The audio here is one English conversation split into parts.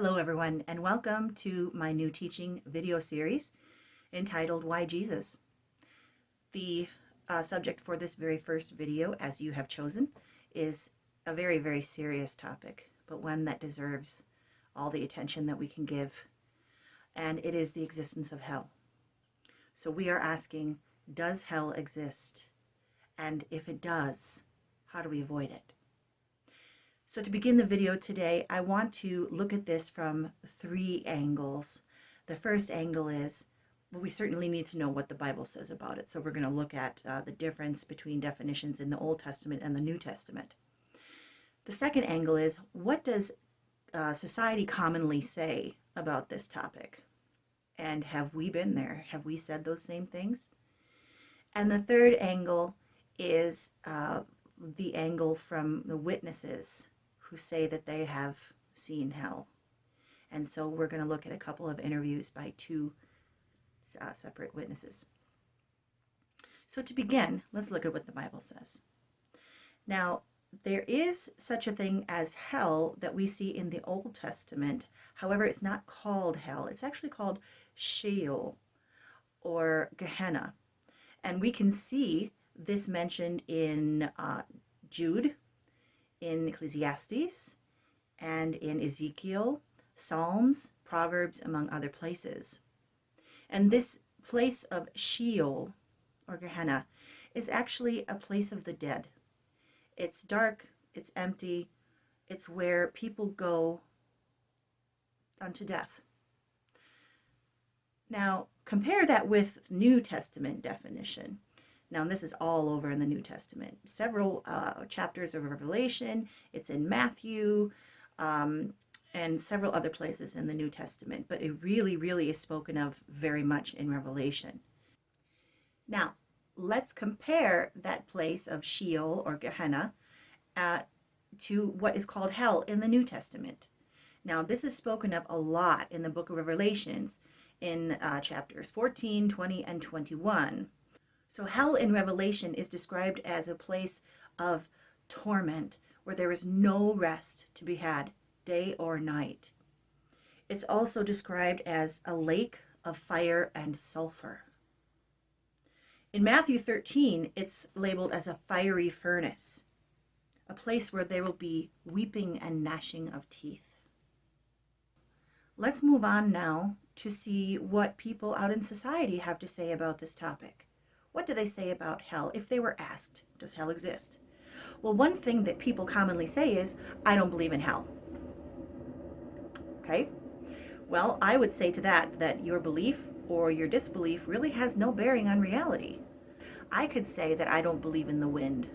Hello everyone, and welcome to my new teaching video series entitled Why Jesus? The subject for this very first video, as you have chosen, is a very, very serious topic, but one that deserves all the attention that we can give, and it is the existence of hell. So we are asking, does hell exist? And if it does, how do we avoid it? So to begin the video today, I want to look at this from three angles. The first angle is, well, we certainly need to know what the Bible says about it. So we're going to look at the difference between definitions in the Old Testament and the New Testament. The second angle is, what does society commonly say about this topic? And have we been there? Have we said those same things? And the third angle is the angle from the witnesses who say that they have seen hell. And so we're going to look at a couple of interviews by two separate witnesses. So to begin, let's look at what the Bible says. Now, there is such a thing as hell that we see in the Old Testament. However, it's not called hell. It's actually called Sheol or Gehenna. And we can see this mentioned in Jude, in Ecclesiastes, and in Ezekiel, Psalms, Proverbs, among other places. And this place of Sheol, or Gehenna, is actually a place of the dead. It's dark, it's empty, it's where people go unto death. Now, compare that with New Testament definition. Now, this is all over in the New Testament. Several chapters of Revelation. It's in Matthew and several other places in the New Testament. But it really, really is spoken of very much in Revelation. Now, let's compare that place of Sheol or Gehenna to what is called hell in the New Testament. Now, this is spoken of a lot in the book of Revelations in chapters 14, 20, and 21. So hell in Revelation is described as a place of torment where there is no rest to be had, day or night. It's also described as a lake of fire and sulfur. In Matthew 13, it's labeled as a fiery furnace, a place where there will be weeping and gnashing of teeth. Let's move on now to see what people out in society have to say about this topic. What do they say about hell if they were asked, does hell exist? Well, one thing that people commonly say is, I don't believe in hell. Okay? Well, I would say to that your belief or your disbelief really has no bearing on reality. I could say that I don't believe in the wind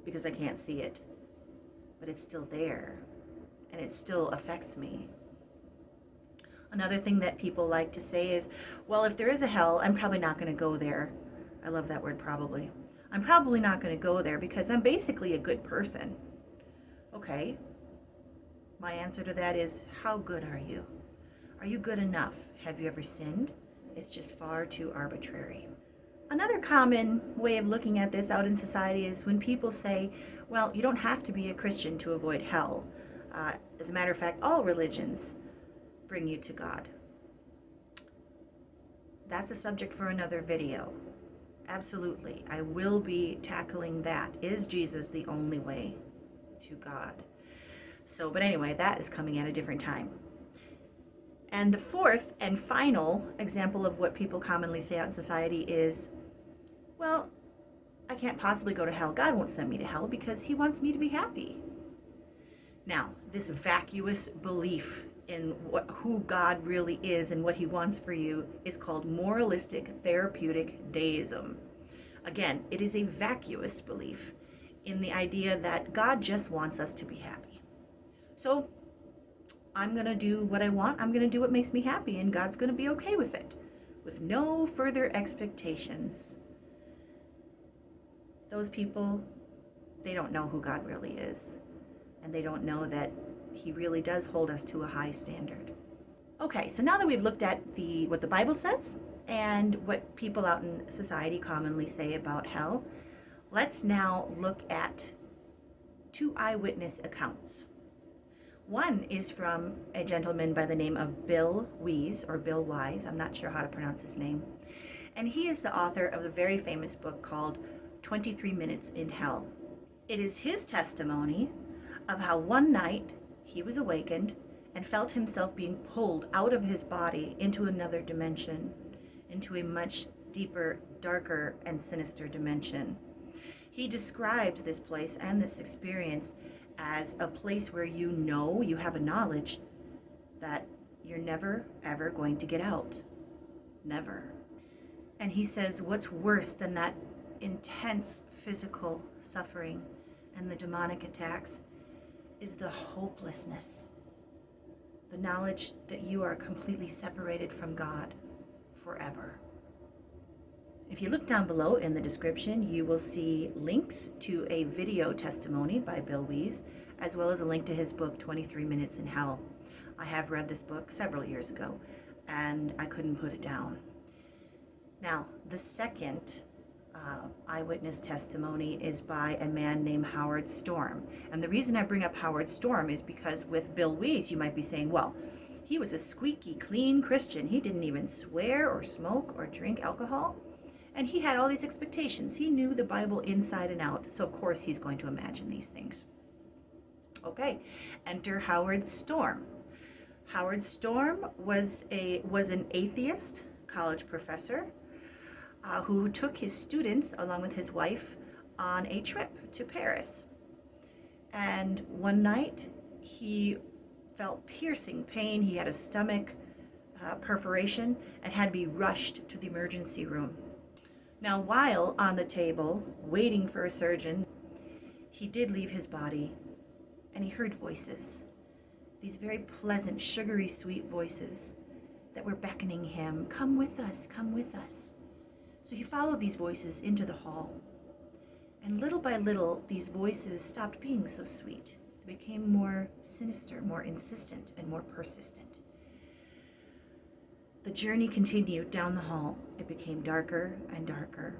because I can't see it, but it's still there and it still affects me. Another thing that people like to say is, well, if there is a hell, I'm probably not going to go there. I love that word, probably. I'm probably not going to go there because I'm basically a good person. Okay. My answer to that is, how good are you? Are you good enough? Have you ever sinned? It's just far too arbitrary. Another common way of looking at this out in society is when people say, well, you don't have to be a Christian to avoid hell. As a matter of fact, all religions bring you to God. That's a subject for another video. Absolutely. I will be tackling that. Is Jesus the only way to God? But anyway, that is coming at a different time. And the fourth and final example of what people commonly say out in society is, well, I can't possibly go to hell. God won't send me to hell because he wants me to be happy. Now, this vacuous belief in who God really is and what he wants for you is called moralistic therapeutic deism. Again, it is a vacuous belief in the idea that God just wants us to be happy. So I'm going to do what I want. I'm going to do what makes me happy, and God's going to be okay with it, with no further expectations. Those people, they don't know who God really is, and they don't know that he really does hold us to a high standard. Okay, so now that we've looked at what the Bible says and what people out in society commonly say about hell, let's now look at two eyewitness accounts. One is from a gentleman by the name of Bill Wiese, or Bill Wise. I'm not sure how to pronounce his name. And he is the author of a very famous book called 23 Minutes in Hell. It is his testimony of how one night he was awakened and felt himself being pulled out of his body into another dimension, into a much deeper, darker, and sinister dimension. He describes this place and this experience as a place where you have a knowledge that you're never, ever going to get out. Never. And he says what's worse than that intense physical suffering and the demonic attacks is the hopelessness. The knowledge that you are completely separated from God forever. If you look down below in the description, you will see links to a video testimony by Bill Wiese, as well as a link to his book, 23 Minutes in Hell. I have read this book several years ago, and I couldn't put it down. Now, the second eyewitness testimony is by a man named Howard Storm. And the reason I bring up Howard Storm is because with Bill Wiese, you might be saying, well, he was a squeaky clean Christian. He didn't even swear or smoke or drink alcohol. And he had all these expectations. He knew the Bible inside and out. So of course he's going to imagine these things. Okay, enter Howard Storm. Howard Storm was an atheist college professor who took his students along with his wife on a trip to Paris. And one night he felt piercing pain. He had a stomach perforation and had to be rushed to the emergency room. Now, while on the table, waiting for a surgeon, he did leave his body, and he heard voices, these very pleasant, sugary, sweet voices that were beckoning him, come with us, come with us. So he followed these voices into the hall, and little by little, these voices stopped being so sweet. They became more sinister, more insistent, and more persistent. The journey continued down the hall. It became darker and darker,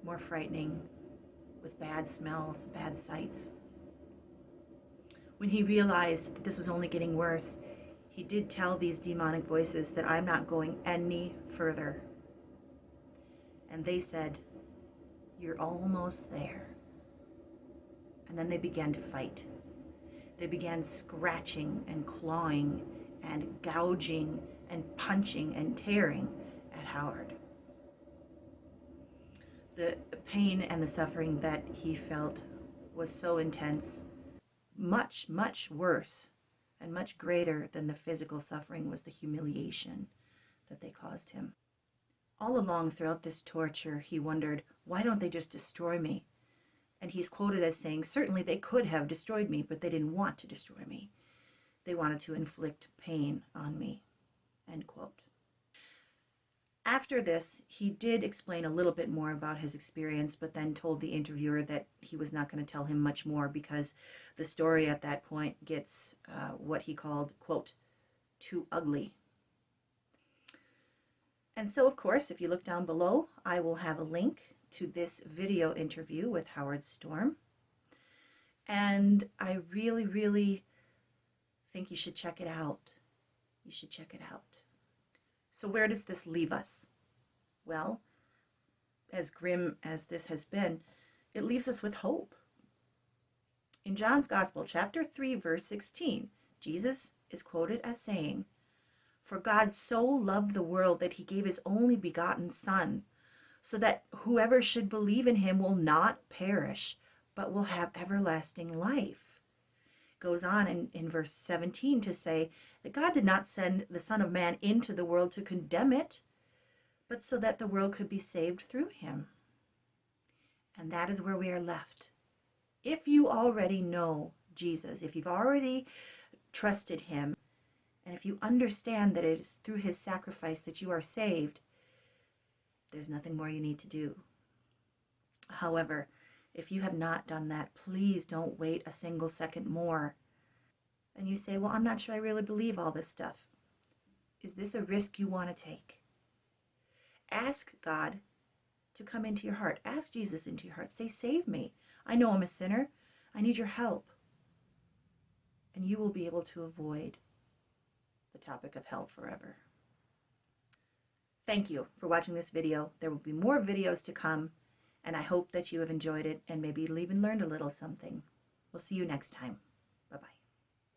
more frightening, with bad smells, bad sights. When he realized that this was only getting worse, he did tell these demonic voices that I'm not going any further. And they said, you're almost there. And then they began to fight. They began scratching and clawing and gouging and punching and tearing at Howard. The pain and the suffering that he felt was so intense, much, much worse and much greater than the physical suffering was the humiliation that they caused him. All along throughout this torture, he wondered, why don't they just destroy me? And he's quoted as saying, certainly they could have destroyed me, but they didn't want to destroy me. They wanted to inflict pain on me. End quote. After this, he did explain a little bit more about his experience, but then told the interviewer that he was not going to tell him much more because the story at that point gets what he called, quote, too ugly. And so, of course, if you look down below, I will have a link to this video interview with Howard Storm. And I really, really think you should check it out. You should check it out. So where does this leave us? Well, as grim as this has been, it leaves us with hope. In John's Gospel, chapter 3, verse 16, Jesus is quoted as saying, "For God so loved the world that he gave his only begotten Son, so that whoever should believe in him will not perish, but will have everlasting life." Goes on in verse 17 to say that God did not send the Son of Man into the world to condemn it, but so that the world could be saved through him. And that is where we are left. If you already know Jesus, if you've already trusted him, and if you understand that it is through his sacrifice that you are saved, there's nothing more you need to do. However, if you have not done that, please don't wait a single second more. And you say, well, I'm not sure I really believe all this stuff. Is this a risk you want to take? Ask God to come into your heart. Ask Jesus into your heart. Say, save me. I know I'm a sinner. I need your help. and you will be able to avoid the topic of hell forever. Thank you for watching this video. There will be more videos to come, and I hope that you have enjoyed it and maybe even learned a little something. We'll see you next time. Bye-bye.